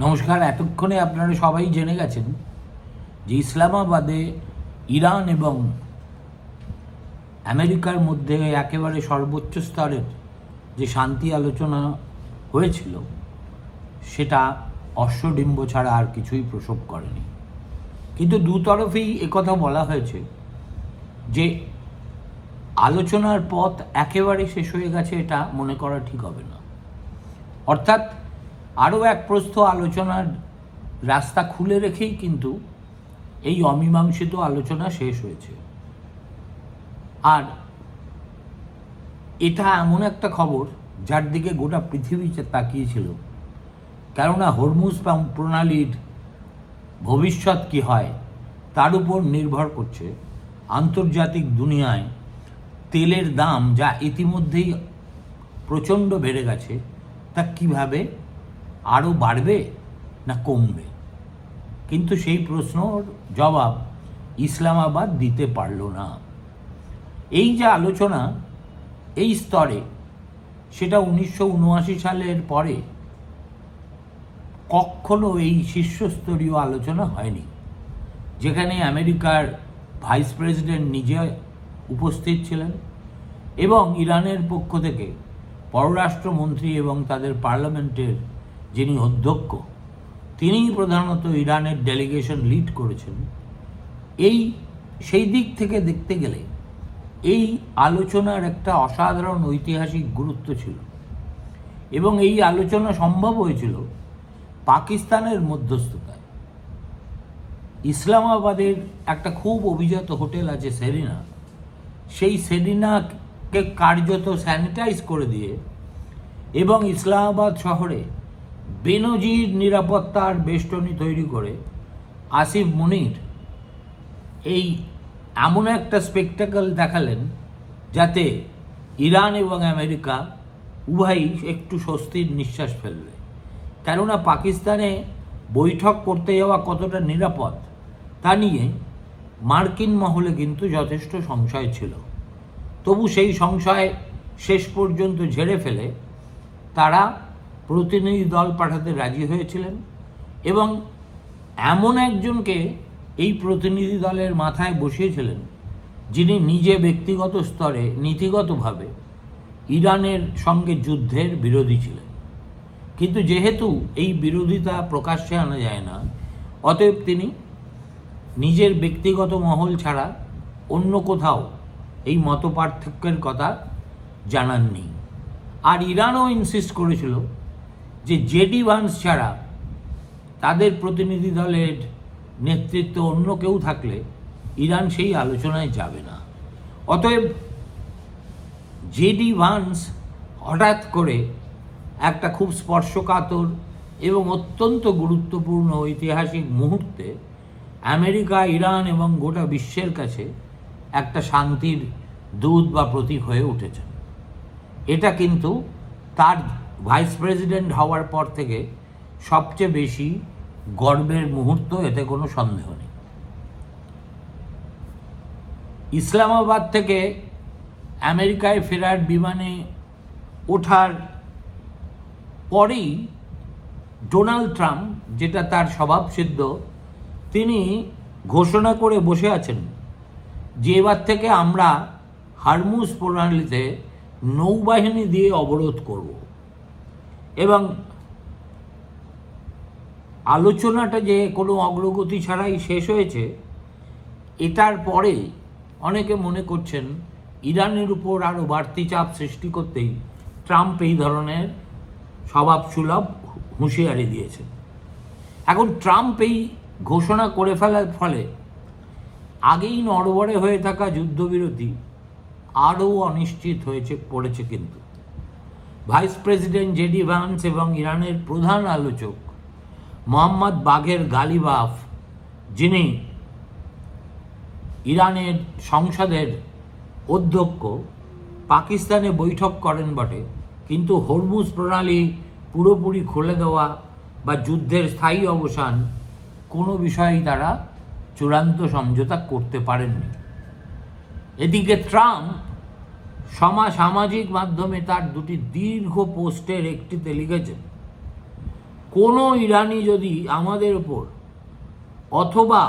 নমস্কার। এতক্ষণে আপনারা সবাই জেনে গেছেন যে ইসলামাবাদে ইরান এবং আমেরিকার মধ্যে একেবারে সর্বোচ্চ স্তরের যে শান্তি আলোচনা হয়েছিল সেটা অশ্বডিম্ব ছাড়া আর কিছুই প্রসব করেনি। কিন্তু দু তরফেই একথা বলা হয়েছে যে আলোচনার পথ একেবারে শেষ হয়ে গেছে, এটা মনে করা ঠিক হবে না। অর্থাৎ আরও এক প্রস্থ আলোচনার রাস্তা খুলে রেখেই কিন্তু এই অমীমাংসিত আলোচনা শেষ হয়েছে। আর এটা এমন একটা খবর যার দিকে গোটা পৃথিবী তাকিয়েছিল, কেননা হরমুজ প্রণালীর ভবিষ্যৎ কী হয় তার উপর নির্ভর করছে আন্তর্জাতিক দুনিয়ায় তেলের দাম, যা ইতিমধ্যেই প্রচণ্ড বেড়ে গেছে, তা কীভাবে আরও বাড়বে না কমবে। কিন্তু সেই প্রশ্নর জবাব ইসলামাবাদ দিতে পারল না। এই যে আলোচনা এই স্তরে, সেটা 1979 সালের পরে কখনো এই শীর্ষস্তরীয় আলোচনা হয়নি, যেখানে আমেরিকার ভাইস প্রেসিডেন্ট নিজে উপস্থিত ছিলেন এবং ইরানের পক্ষ থেকে পররাষ্ট্রমন্ত্রী এবং তাদের পার্লামেন্টের যিনি অধ্যক্ষ, তিনিই প্রধানত ইরানের ডেলিগেশন লিড করেছেন। সেই দিক থেকে দেখতে গেলে এই আলোচনার একটা অসাধারণ ঐতিহাসিক গুরুত্ব ছিল এবং এই আলোচনা সম্ভব হয়েছিল পাকিস্তানের মধ্যস্থতায়। ইসলামাবাদের একটা খুব অভিজাত হোটেল আছে সেরিনা, সেই সেরিনাকে কার্যত স্যানিটাইজ করে দিয়ে এবং ইসলামাবাদ শহরে বেনজির নিরাপত্তার বেষ্টনী তৈরি করে আসিফ মুনির এই এমন একটা স্পেকটাকেল দেখালেন যাতে ইরান এবং আমেরিকা উভয়ই একটু স্বস্তির নিঃশ্বাস ফেলবে। কেননা পাকিস্তানে বৈঠক করতে যাওয়া কতটা নিরাপদ তা নিয়ে মার্কিন মহলে কিন্তু যথেষ্ট সংশয় ছিল। তবু সেই সংশয় শেষ পর্যন্ত ঝেড়ে ফেলে তারা প্রতিনিধি দল পাঠাতে রাজি হয়েছিলেন এবং এমন একজনকে এই প্রতিনিধি দলের মাথায় বসিয়েছিলেন যিনি নিজে ব্যক্তিগত স্তরে নীতিগতভাবে ইরানের সঙ্গে যুদ্ধের বিরোধী ছিলেন। কিন্তু যেহেতু এই বিরোধিতা প্রকাশ্যে আনা যায় না, অতএব তিনি নিজের ব্যক্তিগত মহল ছাড়া অন্য কোথাও এই মতপার্থক্যের কথা জানাননি। আর ইরানও ইনসিস্ট করেছিল যে জেডি ভান্স ছাড়া তাদের প্রতিনিধি দলের নেতৃত্ব অন্য কেউ থাকলে ইরান সেই আলোচনায় যাবে না। অতএব জেডি ভান্স হঠাৎ করে একটা খুব স্পর্শকাতর এবং অত্যন্ত গুরুত্বপূর্ণ ঐতিহাসিক মুহূর্তে আমেরিকা, ইরান এবং গোটা বিশ্বের কাছে একটা শান্তির দূত বা প্রতীক হয়ে উঠেছেন। এটা কিন্তু তার ভাইস প্রেসিডেন্ট হওয়ার পর থেকে সবচেয়ে বেশি গর্বের মুহূর্ত, এতে কোনো সন্দেহ নেই। ইসলামাবাদ থেকে আমেরিকায় ফেরার বিমানে ওঠার পরেই ডোনাল্ড ট্রাম্প, যেটা তার স্বভাবসিদ্ধ, তিনি ঘোষণা করে বসে আছেন যে এবার থেকে আমরা হরমুজ প্রণালীতে নৌবাহিনী দিয়ে অবরোধ করব। এবং আলোচনাটা যে কোনো অগ্রগতি ছাড়াই শেষ হয়েছে, এটার পরে অনেকে মনে করছেন ইরানের উপর আরও বাড়তি চাপ সৃষ্টি করতেই ট্রাম্প এই ধরনের স্বভাবসুলভ হুঁশিয়ারি দিয়েছেন। এখন ট্রাম্প এই ঘোষণা করে ফেলার ফলে আগেই নড়বড়ে হয়ে থাকা যুদ্ধবিরতি আরও অনিশ্চিত পড়েছে। কিন্তু ভাইস প্রেসিডেন্ট জেডি ভান্স এবং ইরানের প্রধান আলোচক মোহাম্মদ বাঘের গালিবাফ, যিনি ইরানের সংসদের অধ্যক্ষ, পাকিস্তানে বৈঠক করেন বটে, কিন্তু হরমুজ প্রণালী পুরোপুরি খুলে দেওয়া বা যুদ্ধের স্থায়ী অবসান কোনো বিষয়েই তারা চূড়ান্ত সমঝোতা করতে পারেননি। এদিকে ট্রাম্প সামাজিক মাধ্যমে তার দুটি দীর্ঘ পোস্টের একটিতে লিখেছেন কোনো ইরানি যদি আমাদের ওপর অথবা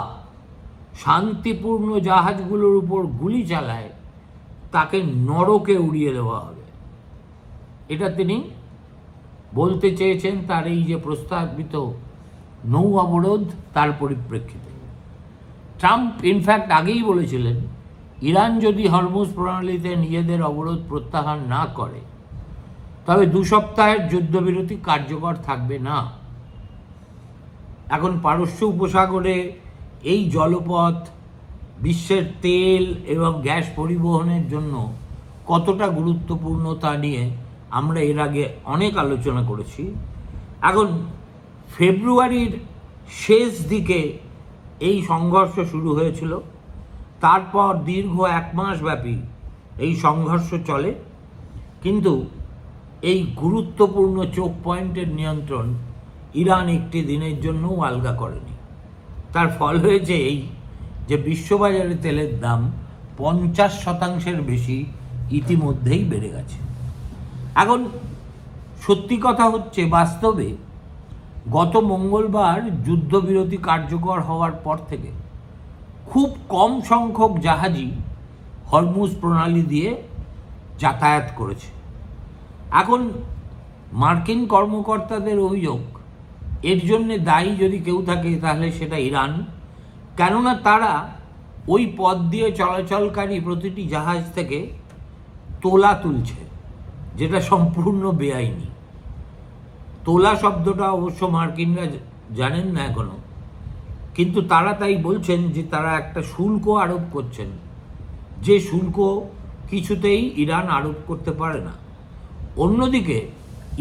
শান্তিপূর্ণ জাহাজগুলোর উপর গুলি চালায়, তাকে নরকে উড়িয়ে দেওয়া হবে। এটা তিনি বলতে চেয়েছেন তার এই যে প্রস্তাবিত নৌ অবরোধ, তার পরিপ্রেক্ষিতে। ট্রাম্প ইনফ্যাক্ট আগেই বলেছিলেন, ইরান যদি হরমুজ প্রণালীতে নিজেদের অবরোধ প্রত্যাহার না করে, তবে 2 সপ্তাহের যুদ্ধবিরতি কার্যকর থাকবে না। এখন পারস্য উপসাগরে এই জলপথ বিশ্বের তেল এবং গ্যাস পরিবহনের জন্য কতটা গুরুত্বপূর্ণ তা নিয়ে আমরা এর আগে অনেক আলোচনা করেছি। এখন ফেব্রুয়ারির শেষ দিকে এই সংঘর্ষ শুরু হয়েছিল, তারপর দীর্ঘ 1 মাস ব্যাপী এই সংঘর্ষ চলে, কিন্তু এই গুরুত্বপূর্ণ চোখ পয়েন্টের নিয়ন্ত্রণ ইরান একটি দিনের জন্যও আলগা করেনি। তার ফল হয়েছে এই যে বিশ্ববাজারে তেলের দাম 50% বেশি ইতিমধ্যেই বেড়ে গেছে। এখন সত্যি কথা হচ্ছে, বাস্তবে গত মঙ্গলবার যুদ্ধবিরতি কার্যকর হওয়ার পর থেকে খুব কম সংখ্যক জাহাজই হরমুজ প্রণালী দিয়ে যাতায়াত করেছে। এখন মার্কিন কর্মকর্তাদের অভিযোগ, এর জন্যে দায়ী যদি কেউ থাকে তাহলে সেটা ইরান, কেননা তারা ওই পথ দিয়ে চলাচলকারী প্রতিটি জাহাজ থেকে তোলা তুলছে, যেটা সম্পূর্ণ বেআইনি। তোলা শব্দটা অবশ্য মার্কিনরা জানেন না এখনো, কিন্তু তারা তাই বলছেন যে তারা একটা শুল্ক আরোপ করছেন, যে শুল্ক কিছুতেই ইরান আরোপ করতে পারে না। অন্যদিকে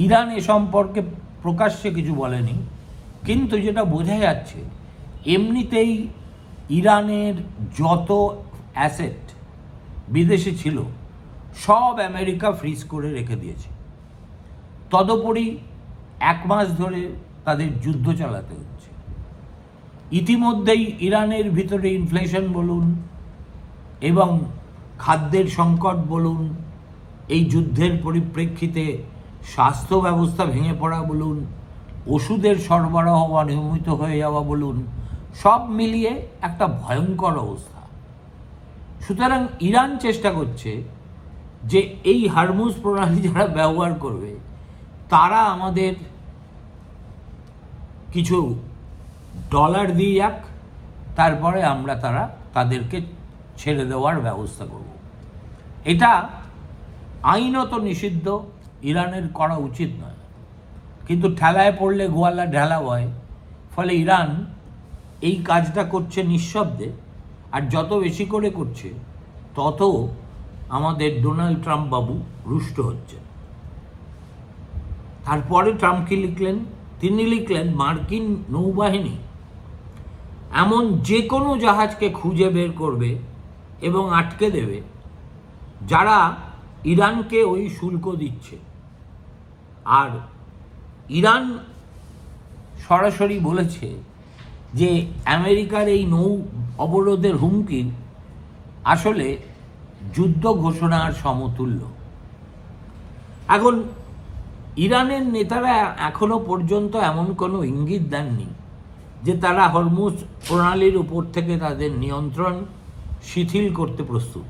ইরান এ সম্পর্কে প্রকাশ্যে কিছু বলেনি, কিন্তু যেটা বোঝা যাচ্ছে, এমনিতেই ইরানের যত অ্যাসেট বিদেশে ছিল সব আমেরিকা ফ্রিজ করে রেখে দিয়েছে। তদুপরি 1 মাস ধরে তাদের যুদ্ধ চালাতে হচ্ছে। ইতিমধ্যেই ইরানের ভিতরে ইনফ্লেশন বলুন এবং খাদ্যের সংকট বলুন, এই যুদ্ধের পরিপ্রেক্ষিতে স্বাস্থ্য ব্যবস্থা ভেঙে পড়া বলুন, ওষুধের সরবরাহ অনিয়মিত হয়ে যাওয়া বলুন, সব মিলিয়ে একটা ভয়ঙ্কর অবস্থা। সুতরাং ইরান চেষ্টা করছে যে এই হরমুজ প্রণালী যারা ব্যবহার করবে তারা আমাদের কিছু ডলার দিয়ে যাক, তারপরে আমরা তাদেরকে ছেড়ে দেওয়ার ব্যবস্থা করব। এটা আইনত নিষিদ্ধ, ইরানের করা উচিত নয়, কিন্তু ঠেলায় পড়লে গোয়ালা ঢেলা হয়। ফলে ইরান এই কাজটা করছে নিঃশব্দে, আর যত বেশি করে করছে তত আমাদের ডোনাল্ড ট্রাম্প বাবু রুষ্ট হচ্ছে। তারপরে ট্রাম্প কি লিখলেন? তিনি লিখলেন, মার্কিন নৌবাহিনী এমন যে কোনো জাহাজকে খুঁজে বের করবে এবং আটকে দেবে যারা ইরানকে ওই শুল্ক দিচ্ছে। আর ইরান সরাসরি বলেছে যে আমেরিকার এই নৌ অবরোধের হুমকি আসলে যুদ্ধ ঘোষণার সমতুল্য। এখন ইরানের নেতারা এখনো পর্যন্ত এমন কোনো ইঙ্গিত দেননি যে তারা হরমুজ প্রণালীর উপর থেকে তাদের নিয়ন্ত্রণ শিথিল করতে প্রস্তুত।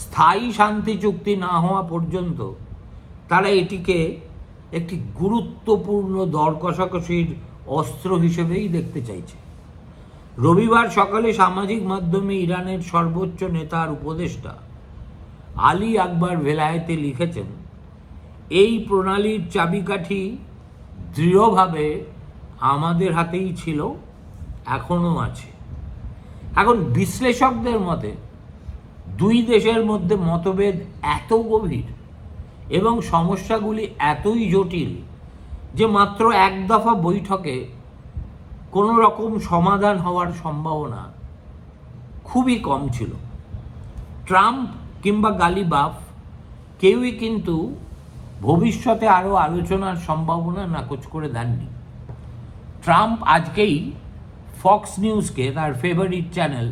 স্থায়ী শান্তি চুক্তি না হওয়া পর্যন্ত তারা এটিকে একটি গুরুত্বপূর্ণ দর কষাকষির অস্ত্র হিসেবেই দেখতে চাইছে। রবিবার সকালে সামাজিক মাধ্যমে ইরানের সর্বোচ্চ নেতার উপদেষ্টা আলী আকবর ভেলায়েতে লিখেছেন, এই প্রণালীর চাবিকাঠি দৃঢ়ভাবে আমাদের হাতেই ছিল, এখনও আছে। এখন বিশ্লেষকদের মতে 2 দেশের মধ্যে মতভেদ এত গভীর এবং সমস্যাগুলি এতই জটিল যে মাত্র 1 দফা বৈঠকে কোনো রকম সমাধান হওয়ার সম্ভাবনা খুবই কম ছিল। ট্রাম্প কিংবা গালিবাফ কেউই কিন্তু ভবিষ্যতে আরও আলোচনার সম্ভাবনা নাকচ করে দেননি। ট্রাম্প আজকেই ফক্স নিউজকে, তার ফেভারিট চ্যানেল,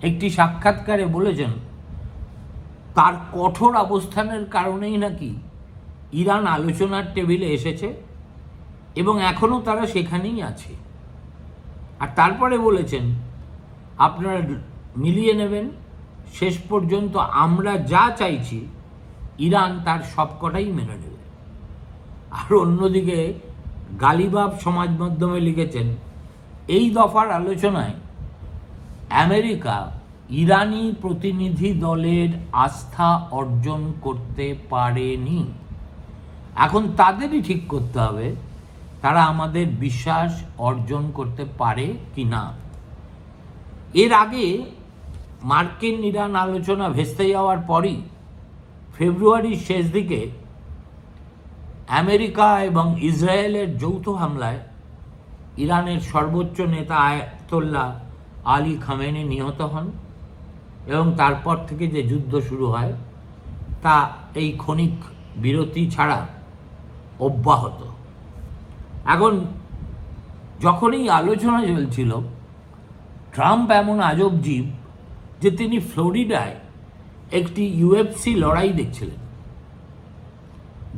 একটি সাক্ষাৎকারে বলেছেন তার কঠোর অবস্থানের কারণেই নাকি ইরান আলোচনার টেবিলে এসেছে এবং এখনও তারা সেখানেই আছে। আর তারপরে বলেছেন আপনারা মিলিয়ে নেবেন, শেষ পর্যন্ত আমরা যা চাইছি ইরান তার সবকটাই মেনে নেবে। আর অন্যদিকে গালিবাব সমাজ মাধ্যমে লিখেছেন, এই দফার আলোচনায় আমেরিকা ইরানি প্রতিনিধি দলের আস্থা অর্জন করতে পারেনি। এখন তাদেরই ঠিক করতে হবে তারা আমাদের বিশ্বাস অর্জন করতে পারে কি না। এর আগে মার্কিন ইরান আলোচনা ভেস্তে যাওয়ার পরই ফেব্রুয়ারির শেষ দিকে আমেরিকা এবং ইসরায়েলের যৌথ হামলায় ইরানের সর্বোচ্চ নেতা আয়াতুল্লাহ আলী খামেনি নিহত হন এবং তারপর থেকে যে যুদ্ধ শুরু হয় তা এই ক্ষণিক বিরতি ছাড়া অব্যাহত। এখন যখন এই আলোচনা চলছিল, ট্রাম্প এমন আজব জীব যে তিনি ফ্লোরিডায় একটি UFC লড়াই দেখছিলেন।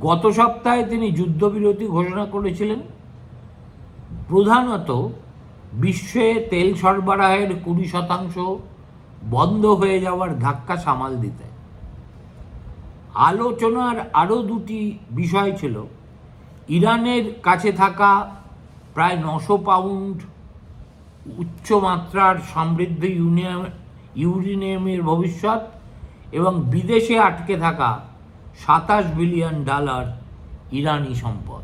গত সপ্তাহে তিনি যুদ্ধবিরতি ঘোষণা করেছিলেন, প্রধানত বিশ্বে তেল সরবরাহের 20% বন্ধ হয়ে যাওয়ার ধাক্কা সামাল দিতে। আলোচনার আরও দুটি বিষয় ছিল ইরানের কাছে থাকা প্রায় 900 পাউন্ড উচ্চমাত্রার সমৃদ্ধ ইউরেনিয়ামের ভবিষ্যৎ এবং বিদেশে আটকে থাকা $27 বিলিয়ন ইরানি সম্পদ।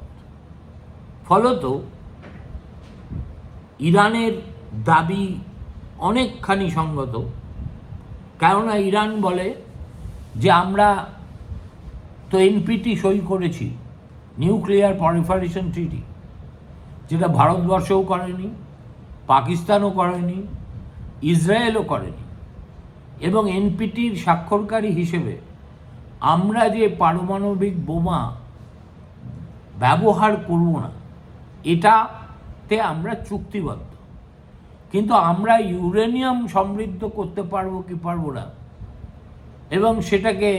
ফলত ইরানের দাবি অনেকখানি সঙ্গত, কেননা ইরান বলে যে আমরা তো NPT সই করেছি, নিউক্লিয়ার প্রলিফারেশন ট্রিটি, যেটা ভারতবর্ষও করেনি, পাকিস্তানও করেনি, ইসরায়েলও করেনি। এবং NPTর স্বাক্ষরকারী হিসেবে আমরা যে পারমাণবিক বোমা ব্যবহার করব না এটাতে আমরা চুক্তিবদ্ধ, কিন্তু আমরা ইউরেনিয়াম সমৃদ্ধ করতে পারবো কি পারবো না এবং সেটাকে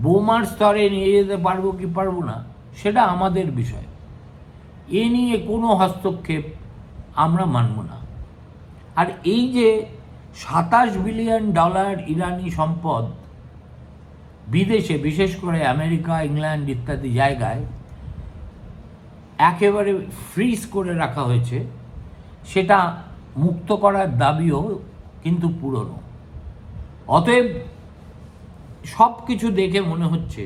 বোমার স্তরে নিয়ে যেতে পারবো কি পারবো না সেটা আমাদের বিষয়। এ নিয়ে কোনো হস্তক্ষেপ আমরা মানব না। আর এই যে $27 বিলিয়ন ইরানি সম্পদ বিদেশে, বিশেষ করে আমেরিকা, ইংল্যান্ড ইত্যাদি জায়গায় একেবারে ফ্রিজ করে রাখা হয়েছে, সেটা মুক্ত করার দাবিও কিন্তু পুরনো। অতএব সব কিছু দেখে মনে হচ্ছে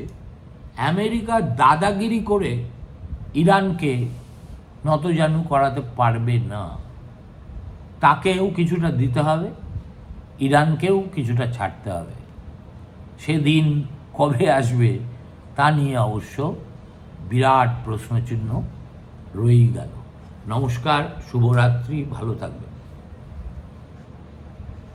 আমেরিকা দাদাগিরি করে ইরানকে নতজানু করাতে পারবে না। তাকেও কিছুটা দিতে হবে, ইরানকেও কিছুটা ছাড়তে হবে। সেদিন কবে আসবে তা নিয়ে অবশ্য বিরাট প্রশ্নচিহ্ন রয়েই গেল। নমস্কার, শুভরাত্রি, ভালো থাকবেন।